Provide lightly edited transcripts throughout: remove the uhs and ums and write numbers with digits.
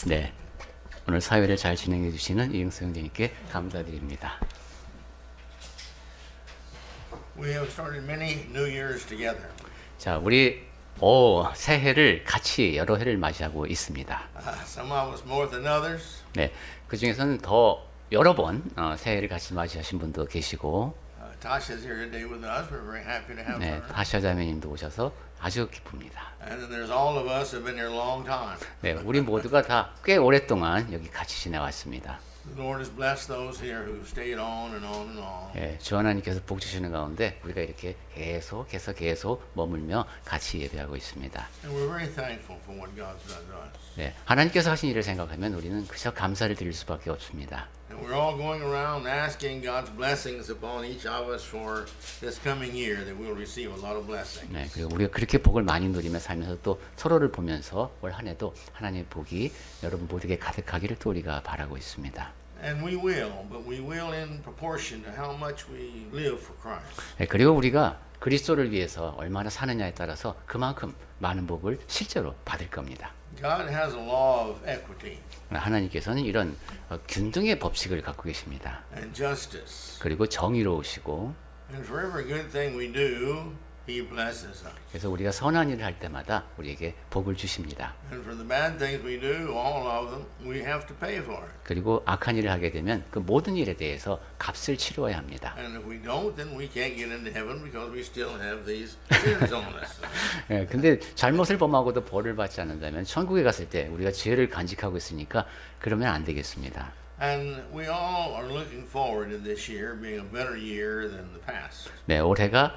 네, 오늘 사회를 잘 진행해 주시는 이응수 형제님께 감사드립니다. We have started many New Years together. 자, 우리 새해를 같이 여러 해를 맞이하고 있습니다. Some of us more than others. 네, 그 중에서는 더 여러 번 새해를 같이 맞이하신 분도 계시고, Tasha's here today with us. We're very happy to have 네, her. 다시아 자매님도 오셔서 아주 기쁩니다. And then there's all of us who've been here a long time. 네, 우리 모두가 다 꽤 오랫동안 여기 같이 지내왔습니다. The Lord has blessed those here who stayed on and on and on. 예, 주 하나님께서 복 주시는 가운데 우리가 이렇게 계속 머물며 같이 예배하고 있습니다. And we're very thankful for what God's done to us. 네, 하나님께서 하신 일을 생각하면 우리는 그저 감사를 드릴 수밖에 없습니다. And we're all going around asking God's blessings upon each of us for this coming year that we'll receive a lot of blessings. 네, 그리고 우리가 그렇게 복을 많이 누리며 살면서 또 서로를 보면서 올 한 해도 하나님의 복이 여러분 모두에게 가득하기를 또 우리가 바라고 있습니다. And we will, but we will in proportion to how much we live for Christ. 네, 그리고 우리가 그리스도를 위해서 얼마나 사느냐에 따라서 그만큼 많은 복을 실제로 받을 겁니다. God has a law of equity 하나님께서는 이런 균등의 법칙을 갖고 계십니다. and justice. 그리고 정의로우시고, And for every good thing we do, He blesses us. 그래서 우리가 선한 일을 할 때마다 우리에게 복을 주십니다. And for the bad things we do, all of them, we have to pay for it. 그리고 악한 일을 하게 되면 그 모든 일에 대해서 값을 치러야 합니다. And if we don't, then we can't get into heaven because we still have these sins on us. 예, 근데 잘못을 범하고도 벌을 받지 않는다면 천국에 갔을 때 우리가 죄를 간직하고 있으니까 그러면 안 되겠습니다. And we all are looking forward to this year being a better year than the past. 네, 올해가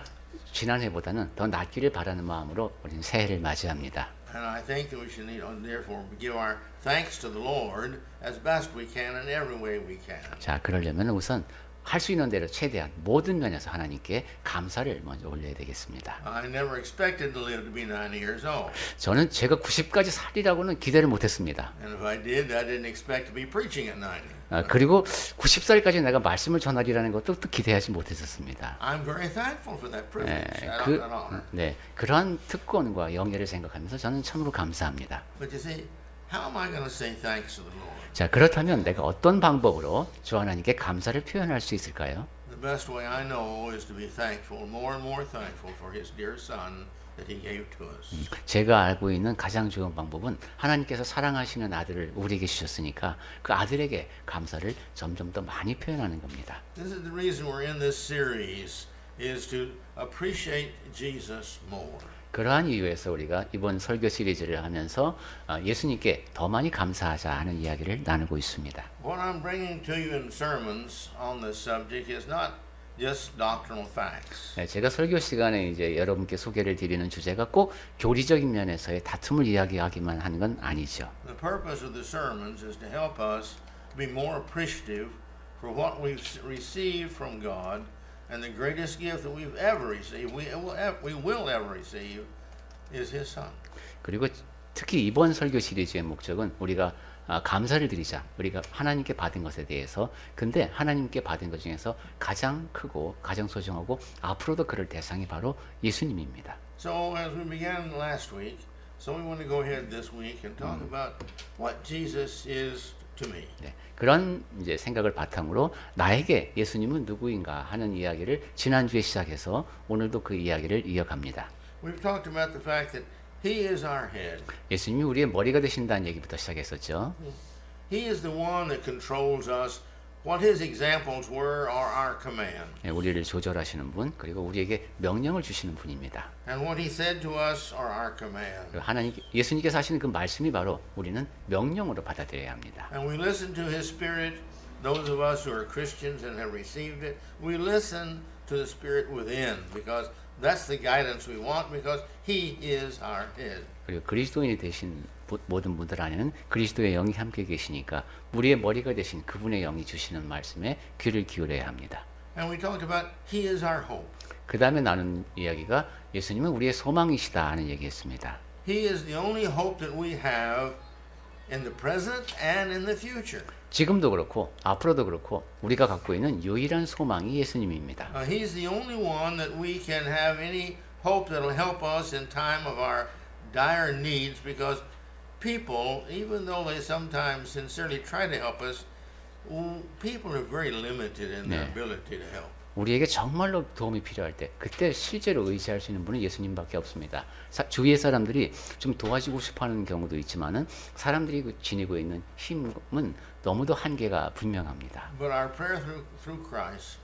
지난해보다는 더 낫기를 바라는 마음으로 우리는 새해를 맞이합니다. And I think that we should therefore give our thanks to the Lord as best we can in every way we can. 자, 그러려면 우선 할 수 있는 대로 최대한 모든 면에서 하나님께 감사를 먼저 올려야 되겠습니다. I never expected to live to be 90 years old. 저는 제가 90까지 살리라고는 기대를 못했습니다. And if I did, I didn't expect to be preaching at 90. 그리고 90살까지 내가 말씀을 전하리라는 것도 또 기대하지 못했었습니다. I'm very thankful for that 네, privilege, that honor. 그러한 특권과 영예를 생각하면서 저는 참으로 감사합니다. But you see, how am I going to say thanks to the Lord? 자, 그렇다면 내가 어떤 방법으로 주 하나님께 감사를 표현할 수 있을까요? The best way I know is to be thankful, more and more thankful for His dear Son that He gave to us. 제가 알고 있는 가장 좋은 방법은 하나님께서 사랑하시는 아들을 우리에게 주셨으니까 그 아들에게 감사를 점점 더 많이 표현하는 겁니다. This is the reason we're in this series, is to appreciate Jesus more. 그러한 이유에서 우리가 이번 설교 시리즈를 하면서 예수님께 더 많이 감사하자 하는 이야기를 나누고 있습니다. What I'm bringing to you in sermons on this subject is not just doctrinal facts. 네, 제가 설교 시간에 이제 여러분께 소개를 드리는 주제가 꼭 교리적인 면에서의 다툼을 이야기하기만 하는 건 아니죠. The purpose of the sermons is to help us be more appreciative for what we've received from God, and the greatest gift that we've ever received, we will ever receive, is His Son. 그리고 특히 이번 설교 시리즈의 목적은 우리가 감사를 드리자. 우리가 하나님께 받은 것에 대해서. 근데 하나님께 받은 것 중에서 가장 크고 가장 소중하고 앞으로도 그럴 대상이 바로 예수님입니다. So as we began last week, so we want to go ahead this week and talk about what Jesus is to me. 네, 그런 이제 생각을 바탕으로 나에게 예수님은 누구인가 하는 이야기를 지난주에 시작해서 오늘도 그 이야기를 이어갑니다. We've talked about the fact that He is our head. 예수님이 우리의 머리가 되신다는 얘기부터 시작했었죠. He is the one that controls us. What His examples were are our command. 네, 우리를 조절하시는 분, 그리고 우리에게 명령을 주시는 분입니다. And what He said to us are our command. 그리고 예수님께서 하시는 그 말씀이 바로 우리는 명령으로 받아들여야 합니다. And we listen to His Spirit. Those of us who are Christians and have received it, we listen to the Spirit within because that's the guidance we want because He is our head. 그리고 그리스도인이 되신 모든 분들 안에는 그리스도의 영이 함께 계시니까 우리의 머리가 되신 그분의 영이 주시는 말씀에 귀를 기울여야 합니다. And we talked about He is our hope. 그 다음에 나눈 이야기가 예수님은 우리의 소망이시다 하는 얘기였습니다. He is the only hope that we have in the present and in the future. 지금도 그렇고 앞으로도 그렇고 우리가 갖고 있는 유일한 소망이 예수님입니다. He's the only one that we can have any hope that will help us in time of our dire needs because people, even though they sometimes sincerely try to help us, people are very limited in their 네. ability to help. 우리에게 정말로 도움이 필요할 때 그때 실제로 의지할 수 있는 분은 예수님밖에 없습니다. 주위의 사람들이 좀 도와주고 싶어하는 경우도 있지만은 사람들이 지니고 있는 힘은 너무도 한계가 분명합니다. But our prayer through Christ,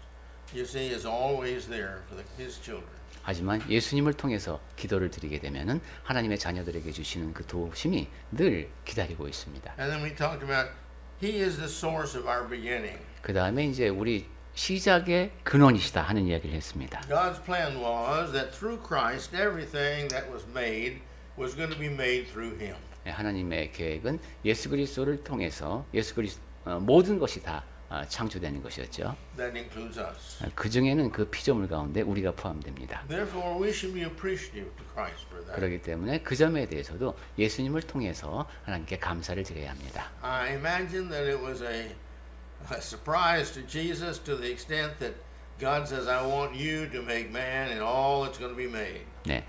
you see, is always there for His children. 하지만 예수님을 통해서 기도를 드리게 되면은 하나님의 자녀들에게 주시는 그 도우심이 늘 기다리고 있습니다. And then we talked about He is the source of our beginning. 그 다음에 이제 우리 시작의 근원이시다 하는 이야기를 했습니다. God's plan was that through Christ, everything that was made was going to be made through Him. 하나님의 계획은 예수 그리스도를 통해서 모든 것이 다 창조되는 것이었죠. That includes us. 그 중에는 그 피조물 가운데 우리가 포함됩니다. Therefore, we should be appreciative to Christ for that. 그렇기 때문에 그 점에 대해서도 예수님을 통해서 하나님께 감사를 드려야 합니다. I imagine that it was a surprise to Jesus to the extent that God says, I want you to make man and all that's going to be made. 네,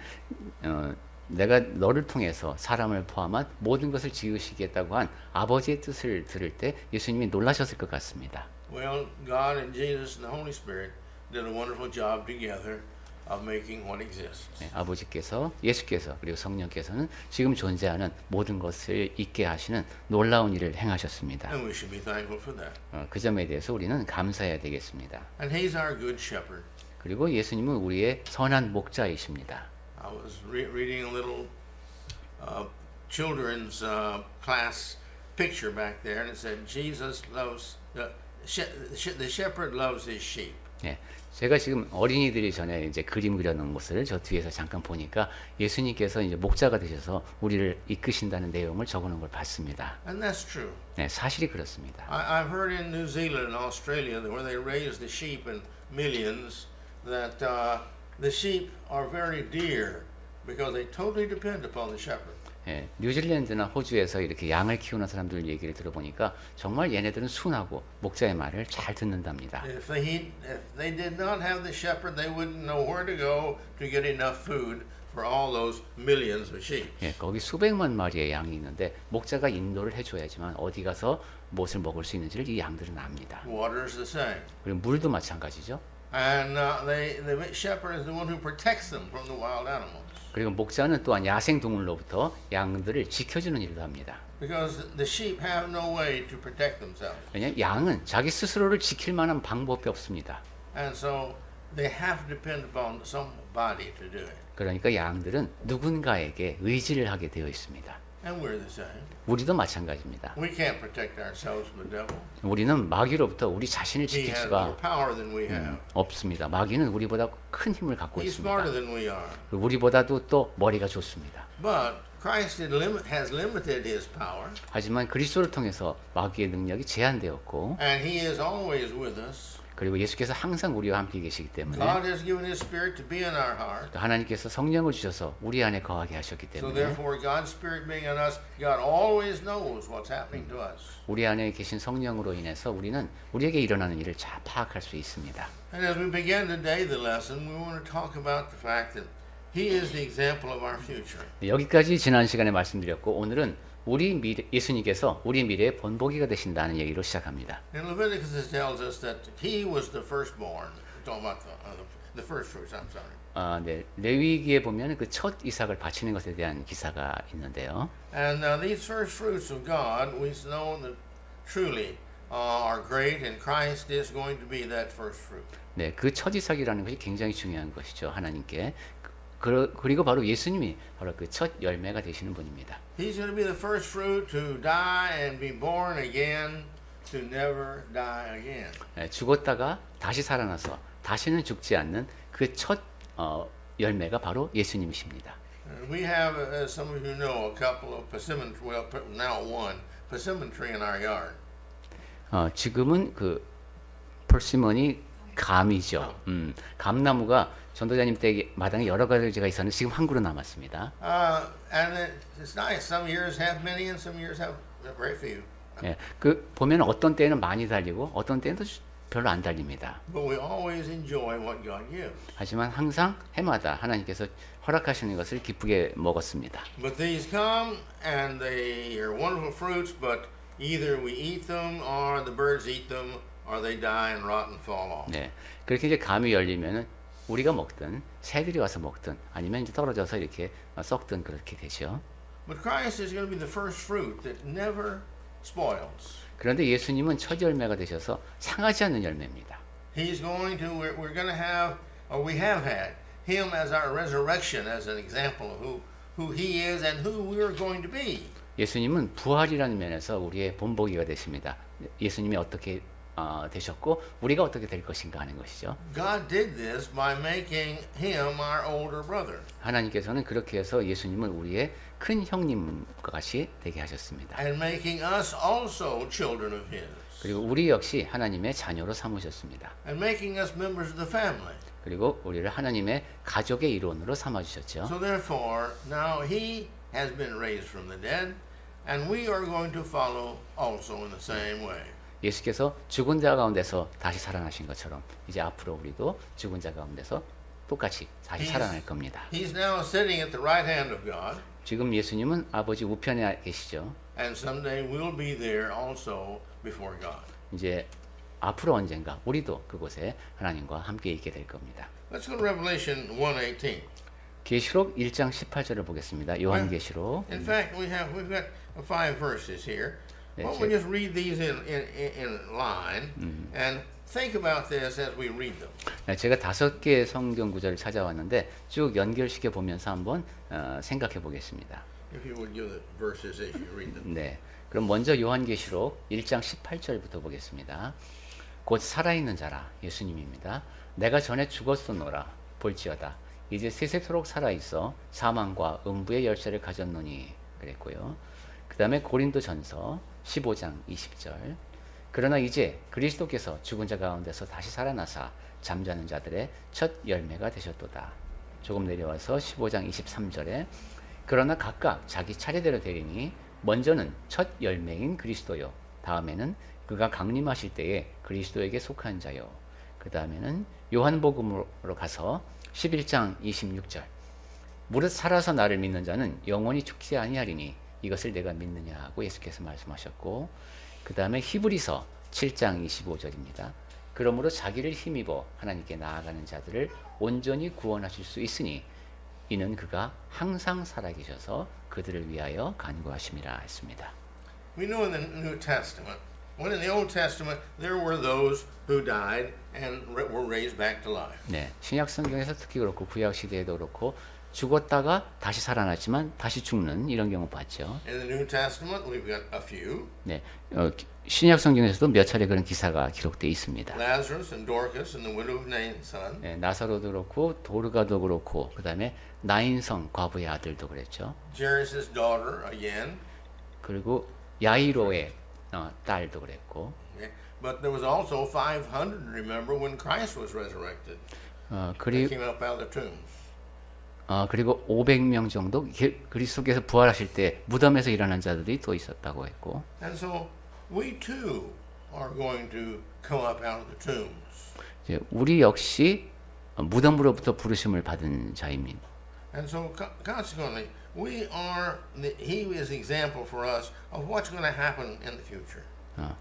내가 너를 통해서 사람을 포함한 모든 것을 지으시겠다고 한 아버지의 뜻을 들을 때 예수님이 놀라셨을 것 같습니다. Well, God and Jesus and the Holy Spirit did a wonderful job together of making what exists. 네, 아버지께서 예수께서 그리고 성령께서는 지금 존재하는 모든 것을 있게 하시는 놀라운 일을 행하셨습니다. And we should be thankful for that. 그 점에 대해서 우리는 감사해야 되겠습니다. And He's our good shepherd. 그리고 예수님은 우리의 선한 목자이십니다. I was reading a little children's class picture back there, and it said, Jesus loves, the shepherd loves his sheep. 예, 제가 지금 어린이들이 전에 이제 그림 그려놓은 것을 저 뒤에서 잠깐 보니까 예수님께서 이제 목자가 되셔서 우리를 이끄신다는 내용을 적어놓은 걸 봤습니다. And that's true. 네, 사실이 그렇습니다. I've heard in New Zealand and Australia that where they raise the sheep in millions, that the sheep are very dear because they totally depend upon the shepherd. 예, 뉴질랜드나 호주에서 이렇게 양을 키우는 사람들 얘기를 들어보니까 정말 얘네들은 순하고 목자의 말을 잘 듣는답니다. If they did not have the shepherd, they wouldn't know where to go to get enough food for all those millions of sheep. 예, 거기 수백만 마리의 양이 있는데 목자가 인도를 해줘야지만 어디 가서 무엇을 먹을 수 있는지를 이 양들은 압니다. Water is the same. 그리고 물도 마찬가지죠. And the shepherd is the one who protects them from the wild animals. 그리고 목자는 또한 야생 동물로부터 양들을 지켜주는 일도 합니다. Because the sheep have no way to protect themselves. 왜냐하면 양은 자기 스스로를 지킬 만한 방법이 없습니다. And so they have to depend upon somebody to do it. 그러니까 양들은 누군가에게 의지를 하게 되어 있습니다. And we're the same. 우리도 마찬가지입니다. We can't protect ourselves from the devil. 우리는 마귀로부터 우리 자신을 He 지킬 has 수가 more power than we have. 없습니다. 마귀는 우리보다 큰 힘을 갖고 He's 있습니다. smarter than we are. 그리고 우리보다도 또 머리가 좋습니다. But Christ has limited his power, 하지만 그리스도를 통해서 마귀의 능력이 제한되었고 and he is always with us. 그리고 예수께서 항상 우리와 함께 계시기 때문에 God has given his spirit to be in our heart. 또 하나님께서 성령을 주셔서 우리 안에 거하게 하셨기 So 때문에 therefore, God's spirit being in us, God always knows what's happening to us. 우리 안에 계신 성령으로 인해서 우리는 우리에게 일어나는 일을 잘 파악할 수 있습니다. And as we begin today the lesson, we want to talk about the fact that he is the example of our future. 여기까지 지난 시간에 말씀드렸고 오늘은 예수님께서 우리 미래의 본보기가 되신다는 얘기로 시작합니다. And Leviticus tells us that he was the firstborn. We're talking about the first fruits. I'm sorry. 네, 레위기에 보면 그 첫 이삭을 바치는 것에 대한 기사가 있는데요. And these first fruits of God, we know that truly are great, and Christ is going to be that first fruit. 네, 그 첫 이삭이라는 것이 굉장히 중요한 것이죠. 하나님께. 그리고 바로 예수님이 바로 그 첫 열매가 되시는 분입니다. He's going to be the first fruit to die and be born again, to never die again. 네, 죽었다가 다시 살아나서 다시는 죽지 않는 그 첫 열매가 바로 예수님이십니다. We have, as some of you know, a couple of persimmon, well, now one persimmon tree in our yard. 지금은 그 퍼시머니 감이죠. 감나무가 전도자님 때 마당에 여러 가지가 있었는데 지금 한 그루 남았습니다. And it's nice. Some years have many, and some years have very few. 예, 그 보면 어떤 때는 많이 달리고 어떤 때는 별로 안 달립니다. But we always enjoy what God gives. 하지만 항상 해마다 하나님께서 허락하시는 것을 기쁘게 먹었습니다. But these come and they are wonderful fruits, but either we eat them or the birds eat them or they die and rot and fall off. 네, 그렇게 이제 감이 열리면은 우리가 먹든 새들이 와서 먹든 아니면 이제 떨어져서 이렇게 썩든 그렇게 되죠. But Christ is going to be the first fruit that never spoils. 그런데 예수님은 첫 열매가 되셔서 상하지 않는 열매입니다. He's going to, we're going to have, or we have had, Him as our resurrection, as an example of who He is and who we're going to be. 예수님은 부활이라는 면에서 우리의 본보기가 되십니다. 예수님이 어떻게 되셨고 우리가 어떻게 될 것인가 하는 것이죠. God did this by making Him our older brother. 하나님께서는 그렇게 해서 예수님을 우리의 큰 형님과 같이 되게 하셨습니다. And making us also children of His. 그리고 우리 역시 하나님의 자녀로 삼으셨습니다. And making us members of the family. 그리고 우리를 하나님의 가족의 일원으로 삼아 주셨죠. So therefore, now He has been raised from the dead, and we are going to follow also in the same way. 예수께서 죽은 자 가운데서 다시 살아나신 것처럼 이제 앞으로 우리도 죽은 자 가운데서 똑같이 다시 살아날 겁니다. He's now sitting at the right hand of God, 지금 예수님은 아버지 우편에 계시죠. and someday we'll be there also before God. 이제 앞으로 언젠가 우리도 그곳에 하나님과 함께 있게 될 겁니다. Let's go to Revelation 1:18. 계시록 1장 18절을 보겠습니다. 요한계시록. In fact, we've got 5 verses here. 네, Why don't we just read these in line and think about this as we read them. 네, 제가 5개의 성경 구절을 찾아왔는데 쭉 연결시켜 보면서 한번 생각해 보겠습니다. If you would give the verses as you read them. 네. 그럼 먼저 요한계시록 1장 18절부터 보겠습니다. 곧 살아있는 자라 예수님입니다. 내가 전에 죽었었노라 볼지어다 이제 세세토록 살아있어 사망과 음부의 열쇠를 가졌노니 그랬고요. 그 다음에 고린도전서 15장 20절 그러나 이제 그리스도께서 죽은 자 가운데서 다시 살아나사 잠자는 자들의 첫 열매가 되셨도다. 조금 내려와서 15장 23절에 그러나 각각 자기 차례대로 되리니 먼저는 첫 열매인 그리스도요 다음에는 그가 강림하실 때에 그리스도에게 속한 자요 그 다음에는 요한복음으로 가서 11장 26절 무릇 살아서 나를 믿는 자는 영원히 죽지 아니하리니 이것을 내가 믿느냐고 예수께서 말씀하셨고 그 다음에 히브리서 7장 25절입니다. 그러므로 자기를 힘입어 하나님께 나아가는 자들을 온전히 구원하실 수 있으니 이는 그가 항상 살아계셔서 그들을 위하여 간구하심이라 했습니다. We know in the New Testament, when in the Old Testament there were those who died and were raised back to life. 네, 신약 성경에서 특히 그렇고 구약 시대에도 그렇고 죽었다가 다시 살아났지만 다시 죽는 이런 경우 봤죠. In the New Testament, we've got a few. 네, 신약 성경에서도 몇 차례 그런 기사가 기록되어 있습니다. Lazarus and Dorcas and the widow of Nain's son. 네, 나사로도 그렇고 도르가도 그렇고 그 다음에 나인성 과부의 아들도 그랬죠. Jairus' daughter again. 그리고 야이로의 딸도 그랬고. Okay. But there was also 500, remember, when Christ was resurrected. They came up out of the tombs. 그리고 500명 정도 그리스도께서 부활하실 때 무덤에서 일어난 자들이 또 있었다고 했고. And so we too are going to come up out of the tombs. 이제 우리 역시 무덤으로부터 부르심을 받은 자입니다. And so consequently, he is example for us of what's going to happen in the future.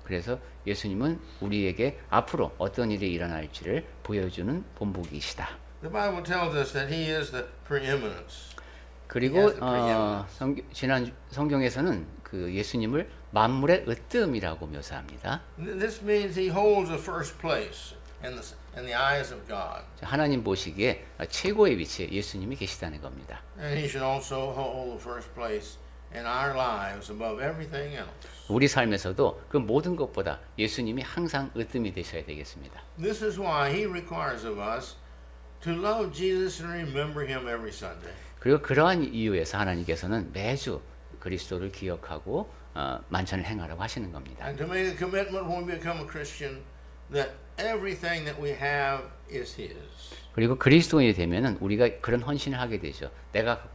그래서 예수님은 우리에게 앞으로 어떤 일이 일어날지를 보여주는 본보기이시다. The Bible tells us that he is the preeminence. 그리고 지난 성경에서는 그 예수님을 만물의 으뜸이라고 묘사합니다. This means he holds the first place in the eyes of God. 하나님 보시기에 최고의 위치에 예수님이 계시다는 겁니다. And he should also hold the first place in our lives above everything else. 우리 삶에서도 그 모든 것보다 예수님이 항상 으뜸이 되셔야 되겠습니다. This is why he requires of us to love Jesus and remember him every Sunday. 그리고 그러한 이유에서 하나님께서는 매주 그리스도를 기억하고 만찬을 행하라고 하시는 겁니다. And to make a commitment when we become a Christian that everything that we have is his. 그리고 그리스도인이 되면은 우리가 그런 헌신을 하게 되죠. 내가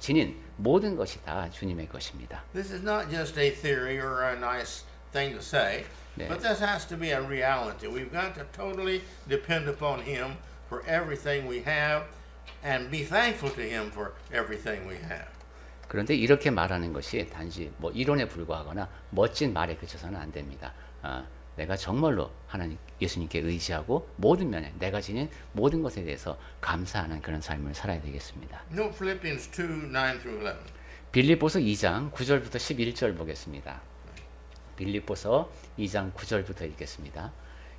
지닌 모든 것이 다 주님의 것입니다. This is not just a theory or a nice thing to say, 네. but this has to be a reality. We've got to totally depend upon Him for everything we have and be thankful to Him for everything we have. 그런데 이렇게 말하는 것이 단지 뭐 이론에 불과하거나 멋진 말에 그쳐서는 안 됩니다. 내가 정말로 하나님 예수님께 의지하고 모든 면에 내가 지닌 모든 것에 대해서 감사하는 그런 삶을 살아야 되겠습니다. Note Philippians 2, 9 through 11. 빌립보서 2장 9절부터 11절 보겠습니다. 빌립보서 2장 9절부터 읽겠습니다.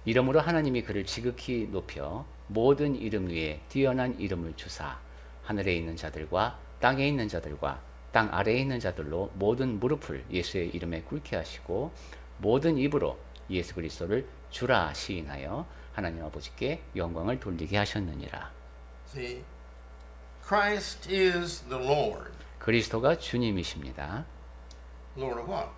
이러므로 하나님이 그를 지극히 높여 모든 이름 위에 뛰어난 이름을 주사 하늘에 있는 자들과 땅에 있는 자들과 땅 아래에 있는 자들로 모든 무릎을 예수의 이름에 꿇게 하시고 모든 입으로 예수 그리스도를 주라 시인하여 하나님 아버지께 영광을 돌리게 하셨느니라. See, Christ is the Lord. 그리스도가 주님이십니다. Lord of what?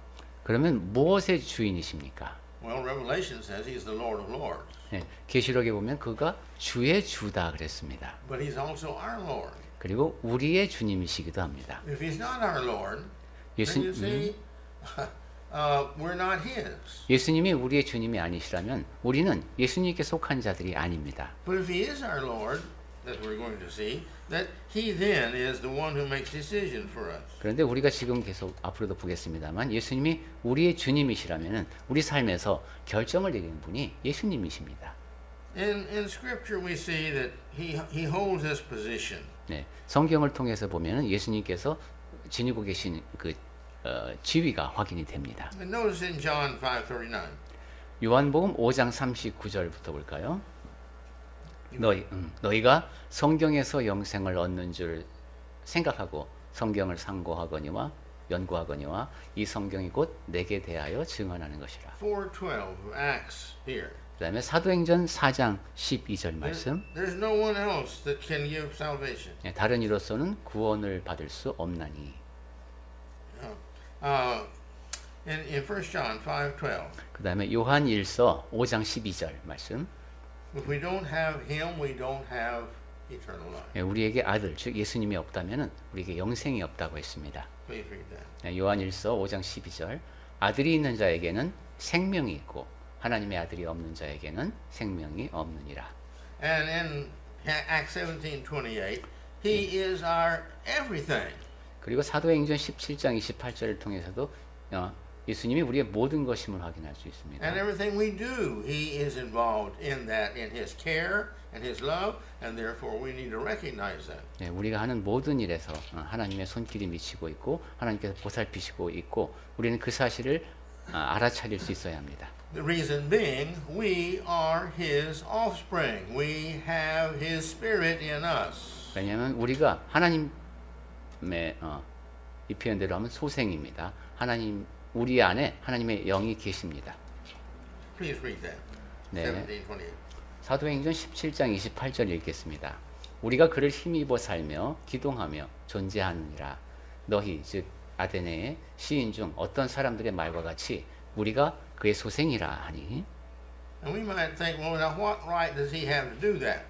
그러면 무엇의 주인이십니까? Well, Revelation says He's the Lord of Lords. 네, 계시록에 보면 그가 주의 주다 그랬습니다. But He's also our Lord. 그리고 우리의 주님이시기도 합니다. If He's not our Lord, then you see, we're not His. 예수님이 우리의 주님이 아니시라면 우리는 예수님께 속한 자들이 아닙니다. But if He is our Lord, that we're going to see, that He then is the one who makes decisions for us. 그런데 우리가 지금 계속 앞으로도 보겠습니다만 예수님이 우리의 주님이시라면 우리 삶에서 결정을 내리는 분이 예수님이십니다. In Scripture, we see that He holds this position. 네, 성경을 통해서 보면은 예수님께서 지니고 계신 그 지위가 확인이 됩니다. And notice in John 5:39. 요한복음 5장 39절부터 볼까요? 너희가 성경에서 영생을 얻는 줄 생각하고 성경을 상고하거니와 연구하거니와 이 성경이 곧 내게 대하여 증언하는 것이라. 4:12 of Acts here. 그다음에 사도행전 4장 12절 말씀. There's no one else that can give salvation. 다른 이로서는 구원을 받을 수 없나니. In 1 John 5:12. 그다음에 요한 1서 5장 12절 말씀. If we don't have Him, we don't have eternal life. 우리에게 아들 즉 예수님이 없다면은 우리에게 영생이 없다고 했습니다. Please read that. 요한 1서 5장 12절. 아들이 있는 자에게는 생명이 있고 하나님의 아들이 없는 자에게는 생명이 없느니라. And in Acts 17:28, He is our everything. 그리고 사도행전 17장 28절을 통해서도 예수님이 우리의 모든 것임을 확인할 수 있습니다. And everything we do, He is involved in that, in His care and His love, and therefore we need to recognize that. 네, 우리가 하는 모든 일에서 하나님의 손길이 미치고 있고 하나님께서 보살피시고 있고 우리는 그 사실을 알아차릴 수 있어야 합니다. The reason being, we are His offspring. We have His Spirit in us. 왜냐하면 우리가 하나님의 이 표현대로 하면 소생입니다. 하나님 우리 안에 하나님의 영이 계십니다. Please read that. 네. 17:28. 사도행전 17장 28절 읽겠습니다. 우리가 그를 힘입어 살며 기동하며 존재하느니라. 너희 즉 아테네의 시인 중 어떤 사람들의 말과 같이 우리가 그의 소생이라 하니. And we might think, well, now what right does He have to do that?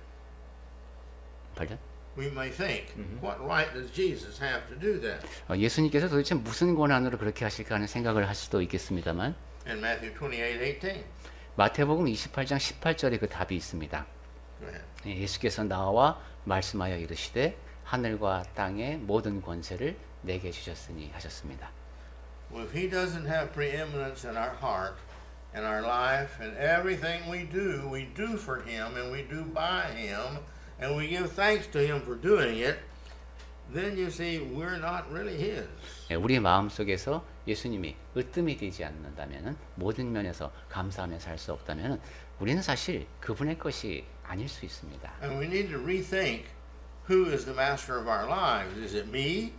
pardon? We may think, what right does Jesus have to do that? 예수님께서 도대체 무슨 권한으로 그렇게 하실까 하는 생각을 할 수도 있겠습니다만 In Matthew 28:18. 마태복음 28장 18절에 그 답이 있습니다. Go ahead. 예수께서 나와 말씀하여 이르시되 하늘과 땅의 모든 권세를 내게 주셨으니 하셨습니다. Well, if He doesn't have preeminence in our heart and our life and everything we do for Him and we do by Him and we give thanks to Him for doing it, then you see we're not really His. 우리 마음속에서 예수님이 으뜸이 되지 않는다면 모든 면에서 감사하며 살 수 없다면 우리는 사실 그분의 것이 아닐 수 있습니다. And we need to rethink who is the master of our lives. Is it me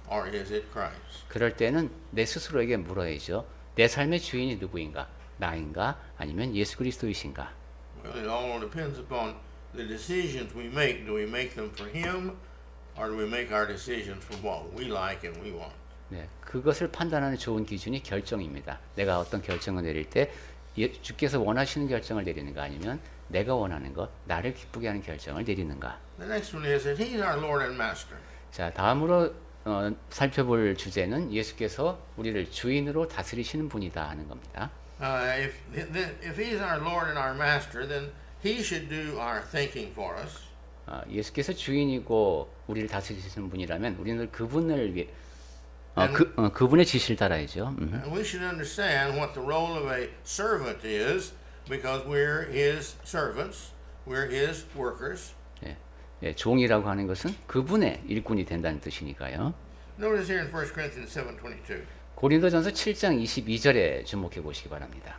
or is it Christ? 그럴 때는 내 스스로에게 물어야죠. 내 삶의 주인이 누구인가? 나인가? 아니면 예수 그리스도이신가? Well, it all depends upon the decisions we make. Do we make them for Him or do we make our decisions for what we like and we want? 네, 그것을 판단하는 좋은 기준이 결정입니다. 내가 어떤 결정을 내릴 때 주께서 원하시는 결정을 내리는가 아니면 내가 원하는 것, 나를 기쁘게 하는 결정을 내리는가. The next one is that He's our Lord and Master. 자, 다음으로 살펴볼 주제는 예수께서 우리를 주인으로 다스리시는 분이다 하는 겁니다. If he's our Lord and our Master, then he should do our thinking for us. 예수께서 주인이고 우리를 다스리시는 분이라면 우리는 그분을 위해 그분의 지시를 따라야죠. And we should understand what the role of a servant is, because we're his servants, we're his workers. 예, 종이라고 하는 것은 그분의 일꾼이 된다는 뜻이니까요. Notice here in 1 Corinthians 7:22. 고린도전서 7장 22절에 주목해 보시기 바랍니다.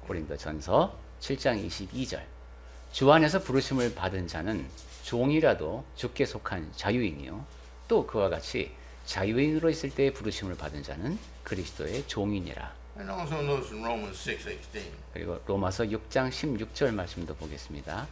고린도전서 7장 22절. 주 안에서 부르심을 받은 자는 종이라도 주께 속한 자유인이요 또 그와 같이 자유인으로 있을 때에 부르심을 받은 자는 그리스도의 종이니라. And also notice in Romans 6:16. 그리고 로마서 6장 16절 말씀도 보겠습니다.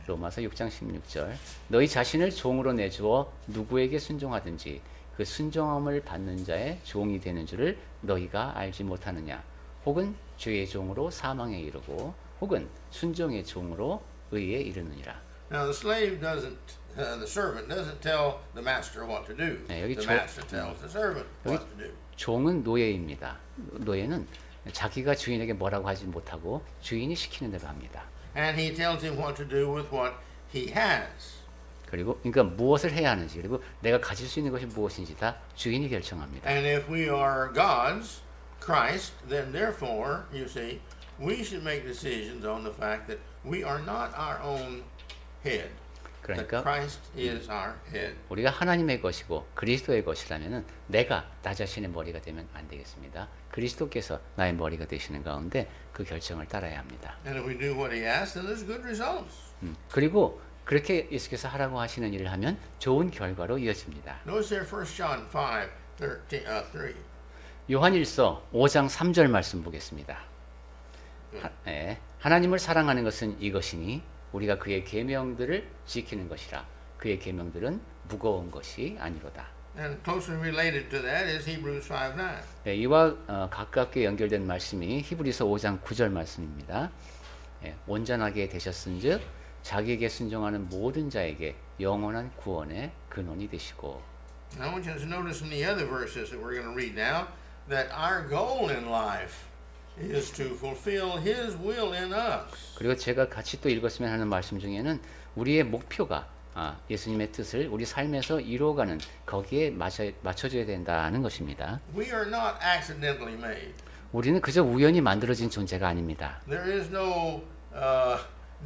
로마서 6장 16절. 너희 자신을 종으로 내주어 누구에게 순종하든지 그 순종함을 받는 자의 종이 되는 줄을 너희가 알지 못하느냐. 혹은 죄의 종으로 사망에 이르고 혹은 순종의 종으로 의에 이르느니라. Now the slave doesn't, the servant doesn't tell the master what to do. 네, 여기 The 조- master tells the servant what to do. 종은 노예입니다. 노예는 자기가 주인에게 뭐라고 하지 못하고 주인이 시키는 대로 합니다. And he tells him what to do with what he has. 그리고 그러니까 무엇을 해야 하는지 그리고 내가 가질 수 있는 것이 무엇인지 다 주인이 결정합니다. And if we are God's, Christ, then therefore, you see, we should make decisions on the fact that we are not our own head. That 그러니까 Christ is our head. 우리가 하나님의 것이고 그리스도의 것이라면은 내가 나 자신의 머리가 되면 안 되겠습니다. 그리스도께서 나의 머리가 되시는 가운데 그 결정을 따라야 합니다. And if we do what he asks, then there's good results. 그리고 그렇게 예수께서 하라고 하시는 일을 하면 좋은 결과로 이어집니다. Notice there 1 John 5:3. 요한일서 5장 3절 말씀 보겠습니다. 하나님을 사랑하는 것은 이것이니 우리가 그의 계명들을 지키는 것이라. 그의 계명들은 무거운 것이 아니로다. And closely related to that is Hebrews 5:9. 이와 가깝게 연결된 말씀이 히브리서 5장 9절 말씀입니다. 온전하게 되셨은즉 자기에게 순종하는 모든 자에게 영원한 구원의 근원이 되시고. I want you to notice in the other verses that we're going to read now that our goal in life is to fulfill his will in us. 그리고 제가 같이 또 읽었으면 하는 말씀 중에는 우리의 목표가 예수님의 뜻을 우리 삶에서 이루어가는 거기에 맞춰줘야 된다는 것입니다. We are not accidentally made. 우리는 그저 우연히 만들어진 존재가 아닙니다. There is no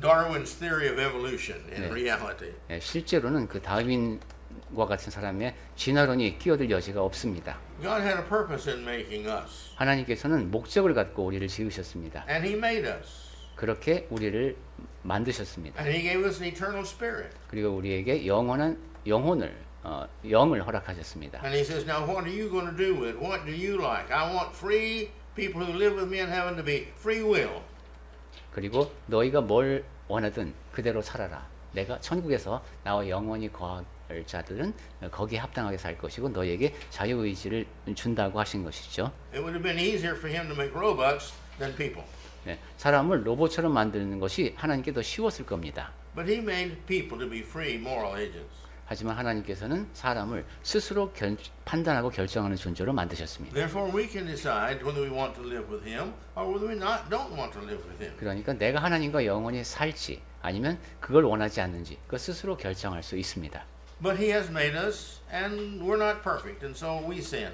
Darwin's theory of evolution in reality. 실제로는 그 다윈과 같은 사람의 진화론이 끼어들 여지가 없습니다. God had a purpose in making us. 하나님께서는 목적을 갖고 우리를 지으셨습니다. And he made us. 그렇게 우리를 만드셨습니다. And he gave us an eternal spirit. 그리고 우리에게 영을 허락하셨습니다. And he says, now what are you going to do with it? What do you like? I want free people who live with me in heaven to be free will. 그리고 너희가 뭘 원하든 그대로 살아라. 내가 천국에서 나와 영원히 거할 자들은 거기에 합당하게 살 것이고 너희에게 자유의지를 준다고 하신 것이죠. It would have been easier for him to make robots than people. 사람을 로봇처럼 만드는 것이 하나님께 더 쉬웠을 겁니다. But he made people to be free moral agents. 하지만 하나님께서는 사람을 스스로 판단하고 결정하는 존재로 만드셨습니다. Therefore we can decide whether we want to live with him or whether we don't want to live with him. 그러니까 내가 하나님과 영원히 살지 아니면 그걸 원하지 않는지 그 스스로 결정할 수 있습니다. But he has made us and we're not perfect and so we sin.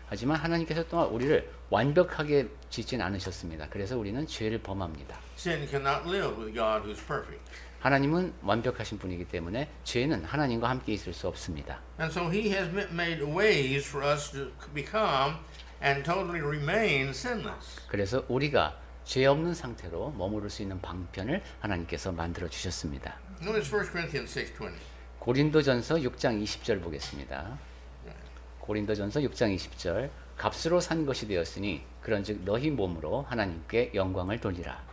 하지만 하나님께서 또한 우리를 완벽하게 짓진 않으셨습니다. 그래서 우리는 죄를 범합니다. Sin cannot live with God who's perfect. 하나님은 완벽하신 분이기 때문에 죄는 하나님과 함께 있을 수 없습니다. And so he has made ways for us to become and totally remain sinless. 그래서 우리가 죄 없는 상태로 머무를 수 있는 방편을 하나님께서 만들어 주셨습니다. Notice 1 Corinthians 6:20. 고린도전서 6장 20절 보겠습니다. 고린도전서 6장 20절 값으로 산 것이 되었으니 그런즉 너희 몸으로 하나님께 영광을 돌리라.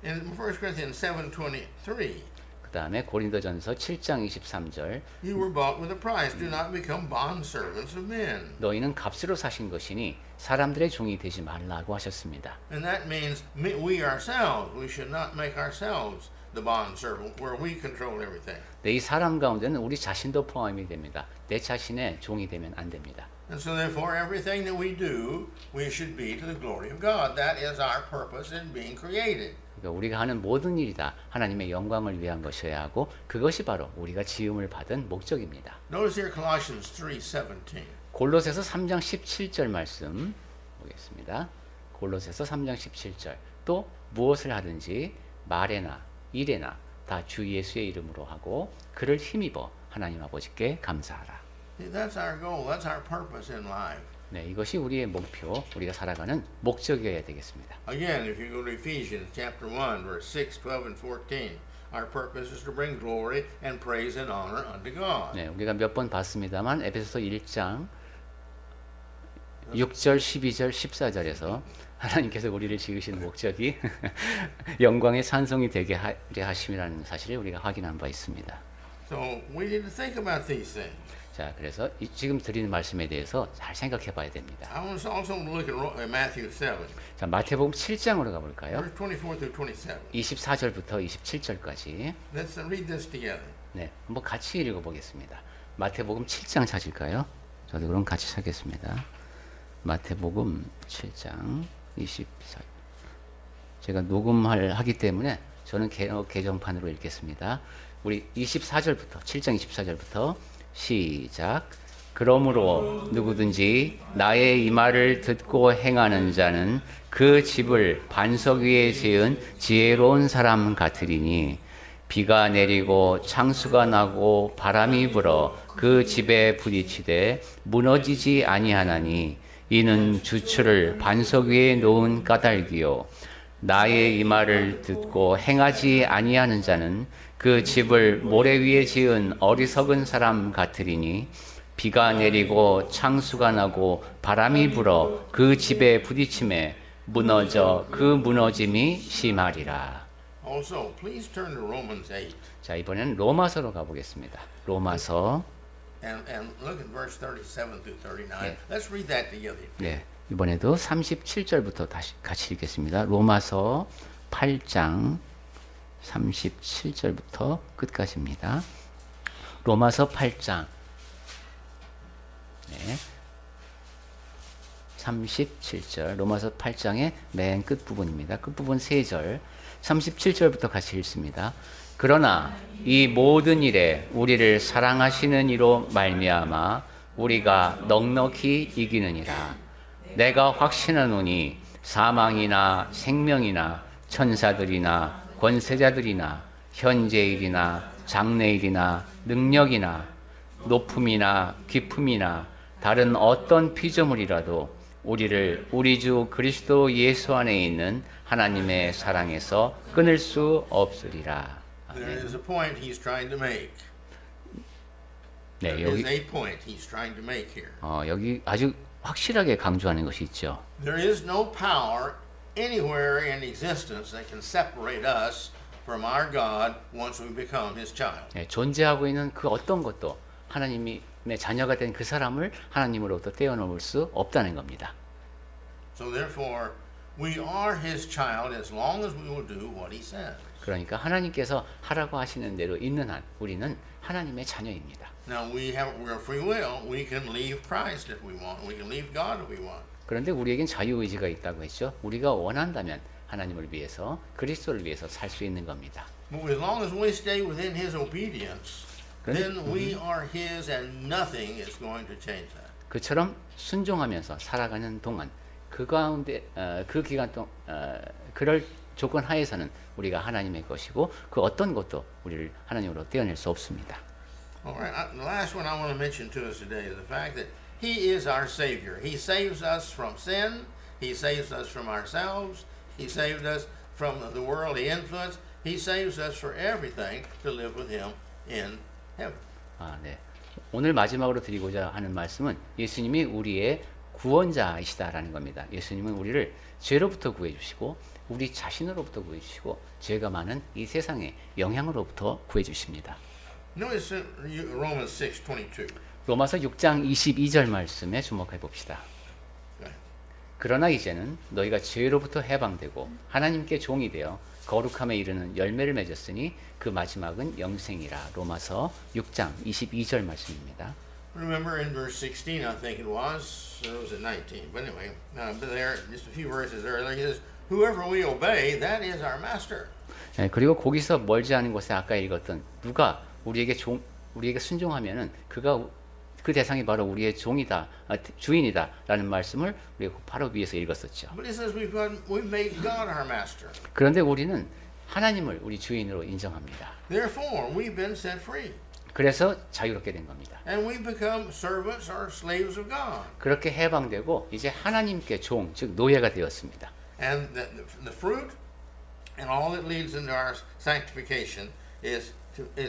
In 1 Corinthians 7:23. 그 다음에 고린도전서 7장 23절 You were bought with a price. Do not become bondservants of men. 너희는 값으로 사신 것이니 사람들의 종이 되지 말라고 하셨습니다. And that means we ourselves, we should not make ourselves the bond servant, where we control everything. 네, 이 사람 가운데는 우리 자신도 포함이 됩니다. 내 자신의 종이 되면 안 됩니다. And so therefore everything that we do, we should be to the glory of God. That is our purpose in being created. 그러니까 우리가 하는 모든 일이 다 하나님의 영광을 위한 것이어야 하고 그것이 바로 우리가 지음을 받은 목적입니다. Notice here Colossians 3:17. 골로새서 3장 17절 말씀 보겠습니다. 골로새서 3장 17절. 또 무엇을 하든지 말에나 일에나 다 주 예수의 이름으로 하고 그를 힘입어 하나님 아버지께 감사하라. That's our goal. That's our purpose in life. 네, 이것이 우리의 목표, 우리가 살아가는 목적이어야 되겠습니다. Again, if you go to Ephesians chapter 1, verse 6, 12, and 14, our purpose is to bring glory and praise and honor unto God. 네, 우리가 몇 번 봤습니다만 에베소서 1장 6절, 12절, 14절에서 하나님께서 우리를 지으신 목적이 영광의 산성이 되게 하심이라는 사실을 우리가 확인한 바 있습니다. So we need to think about these things. 자, 그래서 지금 드리는 말씀에 대해서 잘 생각해 봐야 됩니다. I want us also to look at Matthew 7, 자, 마태복음 7장으로 가볼까요? verse 24 through 27. 24절부터 27절까지. Let's read this together. 네, 한번 같이 읽어보겠습니다. 마태복음 7장 찾을까요? 저도 그럼 같이 찾겠습니다. 마태복음 7장 24. 제가 녹음하기 때문에 저는 개정판으로 읽겠습니다. 우리 24절부터 7장 24절부터 시작. 그러므로 누구든지 나의 이 말을 듣고 행하는 자는 그 집을 반석 위에 지은 지혜로운 사람 같으리니 비가 내리고 창수가 나고 바람이 불어 그 집에 부딪히되 무너지지 아니하나니 이는 주추를 반석 위에 놓은 까닭이요 나의 이 말을 듣고 행하지 아니하는 자는 그 집을 모래 위에 지은 어리석은 사람 같으리니 비가 내리고 창수가 나고 바람이 불어 그 집에 부딪힘에 무너져 그 무너짐이 심하리라. Also, please turn to Romans 8 자, 이번에는 로마서로 가보겠습니다. 로마서. and look at verse 37 through 39. Let's read that together. 네, 이번에도 37절부터 다시 같이 읽겠습니다. 로마서 8장 37절부터 끝까지입니다. 로마서 8장 37절 로마서 8장의 맨 끝부분입니다. 끝부분 3절 37절부터 같이 읽습니다. 그러나 이 모든 일에 우리를 사랑하시는 이로 말미암아 우리가 넉넉히 이기느니라. 내가 확신하노니 사망이나 생명이나 천사들이나 권세자들이나 현재일이나 장래일이나 능력이나 높음이나 깊음이나 다른 어떤 피조물이라도 우리를 우리 주 그리스도 예수 안에 있는 하나님의 사랑에서 끊을 수 없으리라. There is a point he's trying to make. 네, There is 여기 a point he's trying to make here. 여기 아주 확실하게 강조하는 것이 있죠. There is no power anywhere in existence that can separate us from our God once we become his child. 네, 존재하고 있는 그 어떤 것도 하나님의 자녀가 된 그 사람을 하나님으로부터 떼어놓을 수 없다는 겁니다. So therefore, we are his child as long as we will do what he says. 그러니까 하나님께서 하라고 하시는 대로 있는 한 우리는 하나님의 자녀입니다. Now we're free will. We can leave Christ if we want. We can leave God if we want. 그런데 우리에겐 자유의지가 있다고 했죠. 우리가 원한다면 하나님을 위해서 그리스도를 위해서 살 수 있는 겁니다. But as long as we stay within his obedience, then we are his and nothing is going to change that. 그처럼 순종하면서 살아가는 동안 그 가운데 그 기간 동안 그럴 조건 하에서는 우리가 하나님의 것이고 그 어떤 것도 우리를 하나님으로 떼어낼 수 없습니다. All right. The last one I want to mention to us today is the fact that he is our Savior. He saves us from sin. He saves us from ourselves. He saved us from the worldly influence. He saves us for everything to live with him in heaven. 네. 오늘 마지막으로 드리고자 하는 말씀은 예수님이 우리의 구원자이시다라는 겁니다. 예수님은 우리를 죄로부터 구해주시고 우리 자신으로부터 구해주시고 죄가 많은 이 세상의 영향으로부터 구해주십니다. Notice Romans 6:22. 로마서 6장 22절 말씀에 주목해 봅시다. Okay. 그러나 이제는 너희가 죄로부터 해방되고 하나님께 종이 되어 거룩함에 이르는 열매를 맺었으니 그 마지막은 영생이라. 로마서 6장 22절 말씀입니다. Remember in verse 16, I think it was it 19. But anyway, but there, just a few verses earlier, he says, "Whoever we obey, that is our master." 예, 그리고 거기서 멀지 않은 곳에 아까 읽었던 누가 우리에게 순종하면은 그가 그 대상이 바로 우리의 종이다, 주인이다라는 말씀을 우리가 바로 위에서 읽었었죠. But he says we've made God our master. 그런데 우리는 하나님을 우리 주인으로 인정합니다. Therefore, we've been set free, 그래서 자유롭게 된 겁니다. and we've become servants or slaves of God. 그렇게 해방되고 이제 하나님께 종, 즉 노예가 되었습니다. And the fruit and all that leads into our sanctification is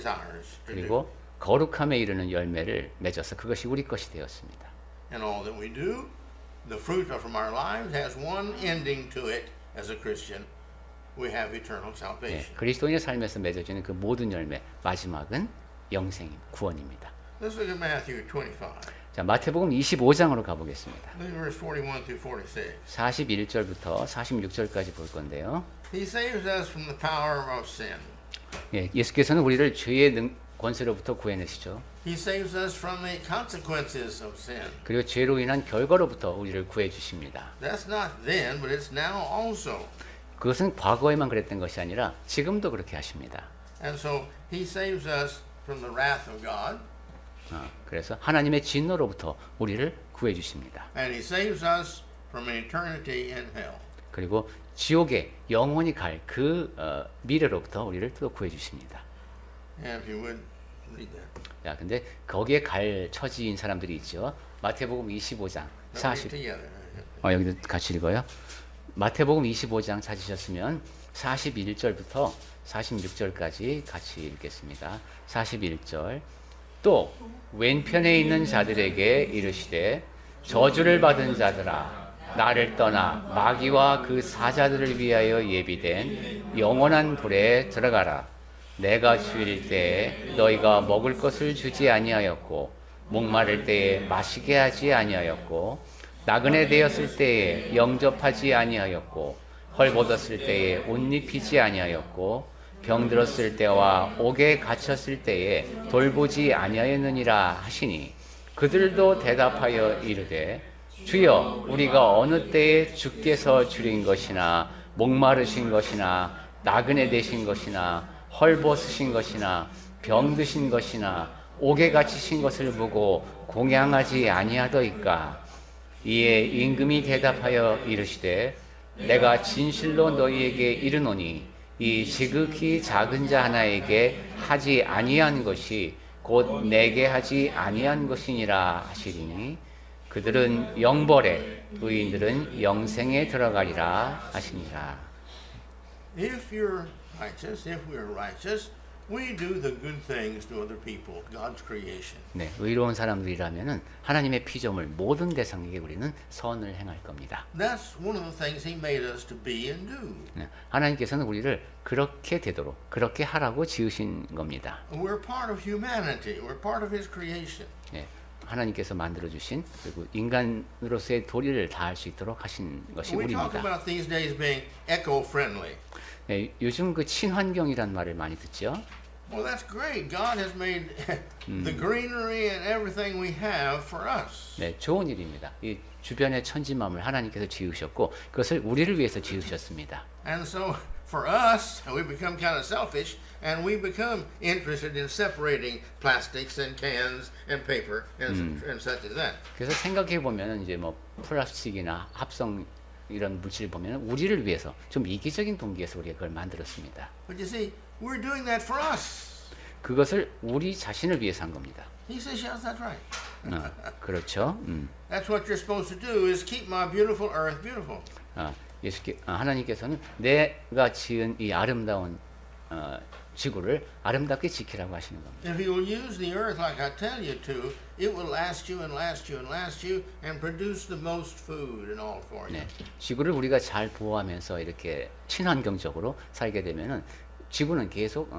ours to do. 그리고 거룩함에 이르는 열매를 맺어서 그것이 우리 것이 되었습니다. And all that we do, the fruit from our lives has one ending to it as a Christian. We have eternal salvation. 네, 그리스도인의 삶에서 맺어지는 그 모든 열매 마지막은 영생, 구원입니다. Let's look at Matthew 25. 자, 마태복음 25장으로 가보겠습니다. Look at verse 41 through 46. 41절부터 46절까지 볼 건데요. He saves us from the power of sin. 예, 예수께서는 우리를 죄의 권세로부터 구해내시죠. He saves us from the consequences of sin. 그리고 죄로 인한 결과로부터 우리를 구해 주십니다. That's not then, but it's now also. 그것은 과거에만 그랬던 것이 아니라 지금도 그렇게 하십니다. And so he saves us from the wrath of God, 그래서 하나님의 진노로부터 우리를 구해 주십니다. and he saves us from an eternity in hell. 그리고 지옥에 영원히 갈 그 미래로부터 우리를 또 구해 주십니다. And if you would read that. 자, 근데 거기에 갈 처지인 사람들이 있죠. 마태복음 25장 Let's 40. read together. 여기도 같이 읽어요. 마태복음 25장 찾으셨으면 41절부터 46절까지 같이 읽겠습니다. 41절. 또 왼편에 있는 자들에게 이르시되 저주를 받은 자들아 나를 떠나 마귀와 그 사자들을 위하여 예비된 영원한 불에 들어가라. 내가 주일 때에 너희가 먹을 것을 주지 아니하였고 목마를 때에 마시게 하지 아니하였고 나그네 되었을 때에 영접하지 아니하였고 헐벗었을 때에 옷 입히지 아니하였고 병들었을 때와 옥에 갇혔을 때에 돌보지 아니하였느니라 하시니 그들도 대답하여 이르되 주여 우리가 어느 때에 주께서 주린 것이나 목마르신 것이나 나그네 되신 것이나 헐벗으신 것이나 병드신 것이나 옥에 갇히신 것을 보고 공양하지 아니하더이까. 이에 임금이 대답하여 이르시되 내가 진실로 너희에게 이르노니 이 지극히 작은 자 하나에게 하지 아니한 것이 곧 내게 하지 아니한 것이니라 하시리니 그들은 영벌에 의인들은 영생에 들어가리라 하시니라. If you're righteous, if we're righteous, we do the good things to other people, God's creation. 네, 의로운 사람들이라면은 하나님의 피조물 모든 대상에게 우리는 선을 행할 겁니다. That's one of the things He made us to be and do. 네, 하나님께서는 우리를 그렇게 되도록 그렇게 하라고 지으신 겁니다. We're part of humanity. We're part of His creation. 네, 하나님께서 만들어 주신 그리고 인간으로서의 도리를 다할 수 있도록 하신 것이 We talk 우리입니다. about these days being eco-friendly. 네, 요즘 그 친환경이라는 말을 많이 듣죠. Well, that's great. God has made the greenery and everything we have for us. 네, 좋은 일입니다. 이 주변의 천지만물 하나님께서 지으셨고 그것을 우리를 위해서 지으셨습니다. And so for us, we become kind of selfish and we become interested in separating plastics and cans and paper and such as that. 그래서 생각해 보면 이제 뭐 플라스틱이나 합성 이런 물질을 보면 우리를 위해서 좀 이기적인 동기에서 우리가 그걸 만들었습니다. But you see, we're doing that for us. 그것을 우리 자신을 위해서 한 겁니다. He says, yes, that's right. 그렇죠. That's what you're supposed to do is keep my beautiful earth beautiful. 하나님께서는 내가 지은 이 아름다운 지구를 아름답게 지키라고 하시는 겁니다. If you will use the earth like I tell you to, it will last you and last you and last you and produce the most food and all for you. 네, 지구를 우리가 잘 보호하면서 이렇게 친환경적으로 살게 되면은 지구는 계속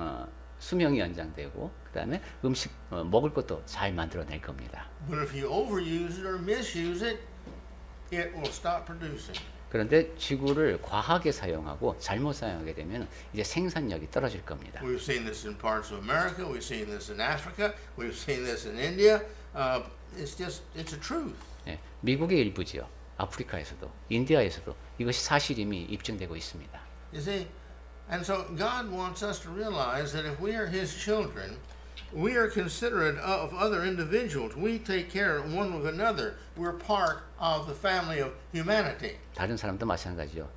수명이 연장되고 그다음에 음식 먹을 것도 잘 만들어낼 겁니다. But if you overuse it or misuse it, it will stop producing. 그런데 지구를 과하게 사용하고 잘못 사용하게 되면 이제 생산력이 떨어질 겁니다. We've seen this in parts of America. We've seen this in Africa. We've seen this in India. It's a truth. 예, 미국의 일부지요. 아프리카에서도 인디아에서도 이것이 사실임이 입증되고 있습니다. You see, and so God wants us to realize that if we are His children, we are considerate of other individuals. We take care of one with another. We're part of the family of humanity. 다른 사람도 마찬가지이죠.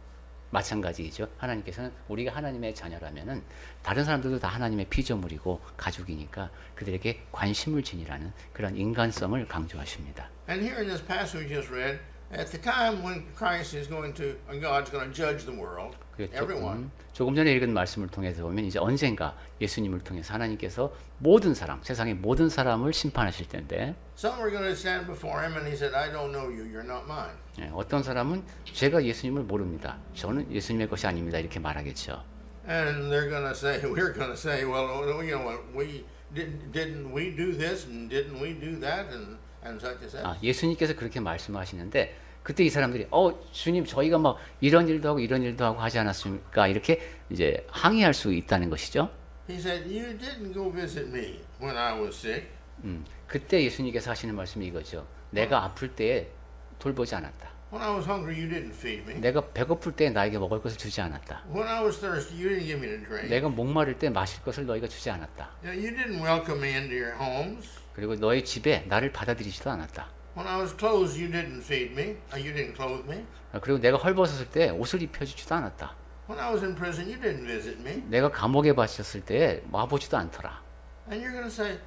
하나님께서는 우리가 하나님의 자녀라면은 다른 사람들도 다 하나님의 피조물이고 가족이니까 그들에게 관심을 지니라는 그런 인간성을 강조하십니다. And here in this passage we just read, at the time when Christ is going to, and God's going to judge the world, everyone. 조금 전에 읽은 말씀을 통해서 보면 이제 언젠가 예수님을 통해서 하나님께서 모든 사람, 세상의 모든 사람을 심판하실 텐데 Some are going to stand before Him, and He said, "I don't know you. You're not mine." 예, 어떤 사람은 제가 예수님을 모릅니다. 저는 예수님의 것이 아닙니다. 이렇게 말하겠죠. And they're going to say, we're going to say, well, you know, we didn't we do this and didn't we do that and such as that. 아, 예수님께서 그렇게 말씀하시는데 그때 이 사람들이 주님 저희가 막 이런 일도 하고 이런 일도 하고 하지 않았습니까? 이렇게 이제 항의할 수 있다는 것이죠. He said, "You didn't go visit me when I was sick." 그때 예수님께서 하시는 말씀이 이거죠. 내가 아플 때에 돌보지 않았다. When I was hungry, you didn't feed me. 내가 배고플 때 나에게 먹을 것을 주지 않았다. When I was thirsty, you didn't give me to drink. 내가 목마를 때 마실 것을 너희가 주지 않았다. You didn't welcome me into your homes. 그리고 너희 집에 나를 받아들이지도 않았다. When I was clothed, you didn't feed me. You didn't clothe me. 그리고 내가 헐벗었을 때 옷을 입혀주지도 않았다. When I was in prison, you didn't visit me. 내가 감옥에 바쳤을 때 와보지도 않더라. And you're going to say,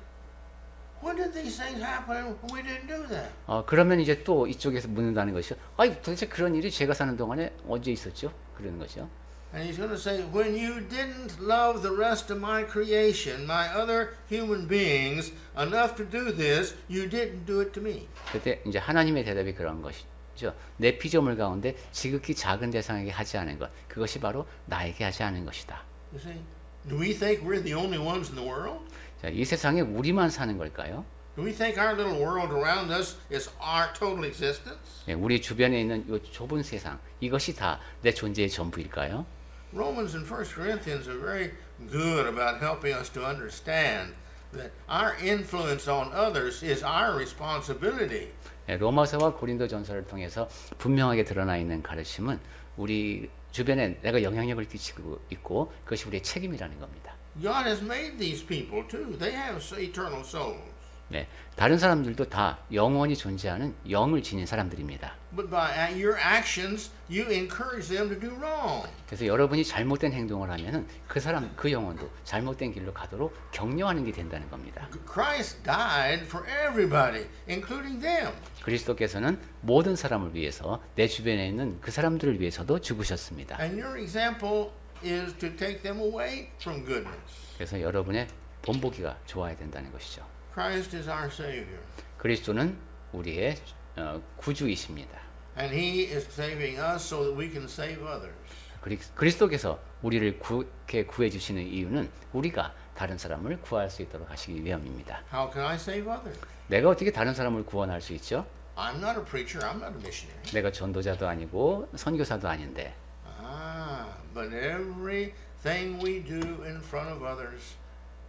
when did these things happen when we didn't do that? 그러면 이제 또 이쪽에서 묻는다는 것이요. 도대체 그런 일이 제가 사는 동안에 언제 있었죠? 그러는 거죠. And he's going to say, when you didn't love the rest of my creation, my other human beings, enough to do this, you didn't do it to me. 그때 이제 하나님의 대답이 그런 것이죠. 내 피조물 가운데 지극히 작은 대상에게 하지 않은 것, 그것이 바로 나에게 하지 않은 것이다. You see, do we think we're the only ones in the world? 자, 이 세상에 우리만 사는 걸까요? Do we think our little world around us is our total existence? 예, 우리 주변에 있는 이 좁은 세상, 이것이 다 내 존재의 전부일까요? Romans and 1 Corinthians are very good about helping us to understand that our influence on others is our responsibility. 예, 로마서와 고린도전서를 통해서 분명하게 드러나 있는 가르침은 우리 주변에 내가 영향력을 끼치고 있고 그것이 우리의 책임이라는 겁니다. God has made these people too. They have eternal souls. 네, 다른 사람들도 다 영원히 존재하는 영을 지닌 사람들입니다. But by your actions, you encourage them to do wrong. 그래서 여러분이 잘못된 행동을 하면은 그 영혼도 잘못된 길로 가도록 격려하는 게 된다는 겁니다. Christ died for everybody, including them. 그리스도께서는 모든 사람을 위해서 내 주변에 있는 그 사람들을 위해서도 죽으셨습니다. And your example is to take them away from goodness. 그래서 여러분의 본보기가 좋아야 된다는 것이죠. Christ is our Savior. 그리스도는 우리의 구주이십니다. And He is saving us so that we can save others. 그리스도께서 우리를 구해 주시는 이유는 우리가 다른 사람을 구할 수 있도록 하시기 위함입니다. How can I save others? 내가 어떻게 다른 사람을 구원할 수 있죠? I'm not a preacher. I'm not a missionary. 내가 전도자도 아니고 선교사도 아닌데. But everything we do in front of others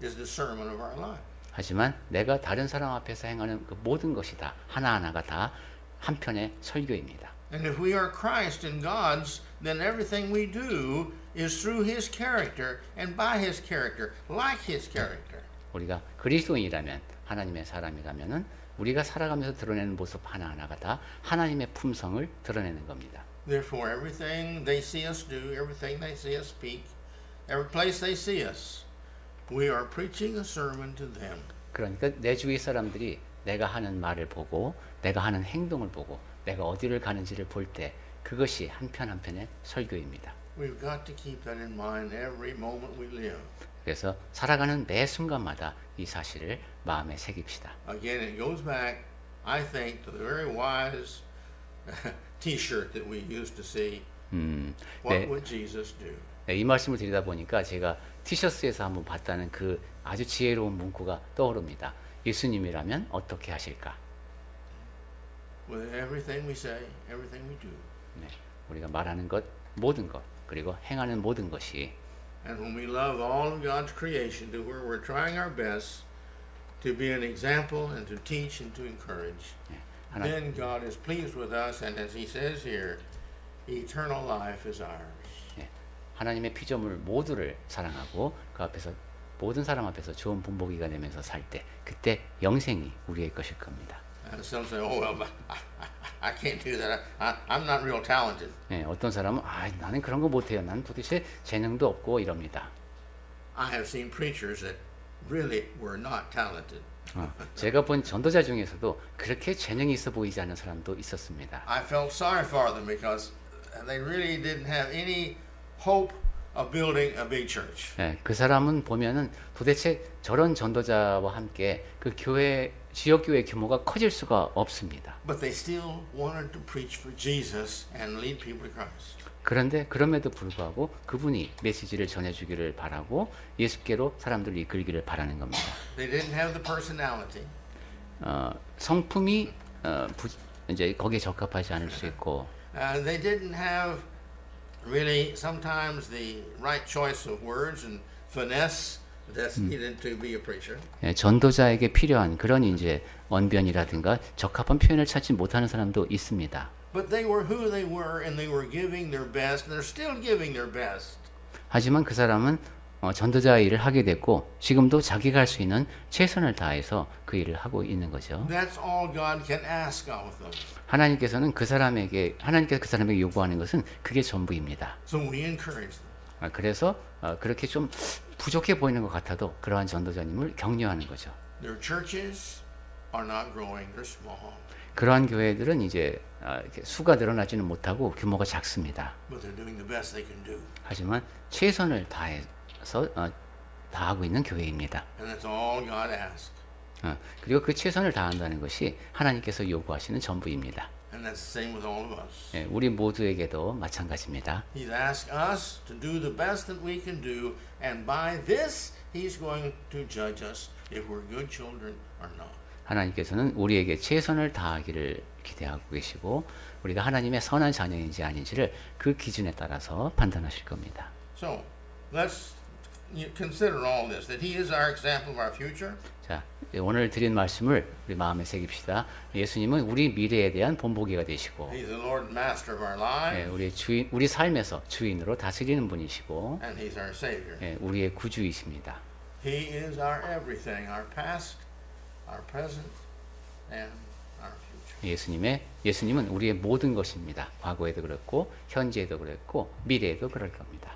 is the sermon of our life. 하지만 내가 다른 사람 앞에서 행하는 그 모든 것이 다 하나하나가 다 한편의 설교입니다. And if we are Christ and God's, then everything we do is through His character and by His character, like His character. 우리가 그리스도인이라면 하나님의 사람이라면은 우리가 살아가면서 드러내는 모습 하나하나가 다 하나님의 품성을 드러내는 겁니다. Therefore, everything they see us do, everything they see us speak, every place they see us, we are preaching a sermon to them. 그러니까 내 주위 사람들이 내가 하는 말을 보고 내가 하는 행동을 보고 내가 어디를 가는지를 볼 때 그것이 한편 한편의 설교입니다. We've got to keep that in mind every moment we live. 그래서 살아가는 매 순간마다 이 사실을 마음에 새깁시다. Again, it goes back, I think, to the very wise T-shirt that we used to see. What would Jesus do? 네, 이 말씀을 드리다 보니까 제가 티셔츠에서 한번 봤다는 그 아주 지혜로운 문구가 떠오릅니다. 예수님이라면 어떻게 하실까? With everything we say, everything we do. 네, 우리가 말하는 것, 모든 것, 그리고 행하는 모든 것이 And when we love all of God's creation to where we're trying our best to be an example and to teach and to encourage, 하나, then God is pleased with us, and as he says here, eternal life is ours. 예, 하나님의 피조물 모두를 사랑하고 그 앞에서 모든 사람 앞에서 좋은 본보기가 되면서 살 때 그때 영생이 우리의 것일 겁니다. And some say, oh, well, I can't do that. I'm not real talented. 예, 어떤 사람은 나는 그런 거 못해요. 나는 도대체 재능도 없고 이럽니다. I have seen preachers that really were not talented. 제가 본 전도자 중에서도 그렇게 재능이 있어 보이지 않는 사람도 있었습니다. I felt sorry for them because they really didn't have any hope of building a big church. 예, 그 사람은 보면은 도대체 저런 전도자와 함께 그 교회 지역 교회 규모가 커질 수가 없습니다. But they still wanted to preach for Jesus and lead people to Christ. 그런데 그럼에도 불구하고 그분이 메시지를 전해주기를 바라고 예수께로 사람들을 이끌기를 바라는 겁니다. They didn't have the personality. 성품이 이제 거기에 적합하지 않을 수 있고 They didn't have really sometimes the right choice of words and finesse that's needed to be a preacher. 예, 전도자에게 필요한 그런 이제 언변이라든가 적합한 표현을 찾지 못하는 사람도 있습니다. But they were who they were, and they were giving their best, and they're still giving their best. 하지만 그 사람은 전도자 일을 하게 됐고 지금도 자기가 할 수 있는 최선을 다해서 그 일을 하고 있는 거죠. That's all God can ask of them. 하나님께서 그 사람에게 요구하는 것은 그게 전부입니다. So we encourage them. 그래서 그렇게 좀 부족해 보이는 것 같아도 그러한 전도자님을 격려하는 거죠. Their churches are not growing; they're small. 그러한 교회들은 이제 이렇게 수가 늘어나지는 못하고 규모가 작습니다. But they're doing the best they can do. 하지만 최선을 다해서 다하고 있는 교회입니다. And that's all God asks. 그리고 그 최선을 다한다는 것이 하나님께서 요구하시는 전부입니다. And that's the same with all of us. 예, 우리 모두에게도 마찬가지입니다. He's asked us to do the best that we can do, and by this, He's going to judge us if we're good children or not. 하나님께서는 우리에게 최선을 다하기를 기대하고 계시고 우리가 하나님의 선한 자녀인지 아닌지를 그 기준에 따라서 판단하실 겁니다. So, let's consider all this, that He is our example of our future. 자, 오늘 드린 말씀을 우리 마음에 새깁시다. 예수님은 우리 미래에 대한 본보기가 되시고 He's the Lord and Master of our 예, lives, 우리 삶에서 주인으로 다스리는 분이시고 and He's our Savior. 예, 우리의 구주이십니다. He is our everything, our past, our present, and our future. 예수님은 우리의 모든 것입니다. 과거에도 그렇고 현재에도 그랬고 미래에도 그럴 겁니다.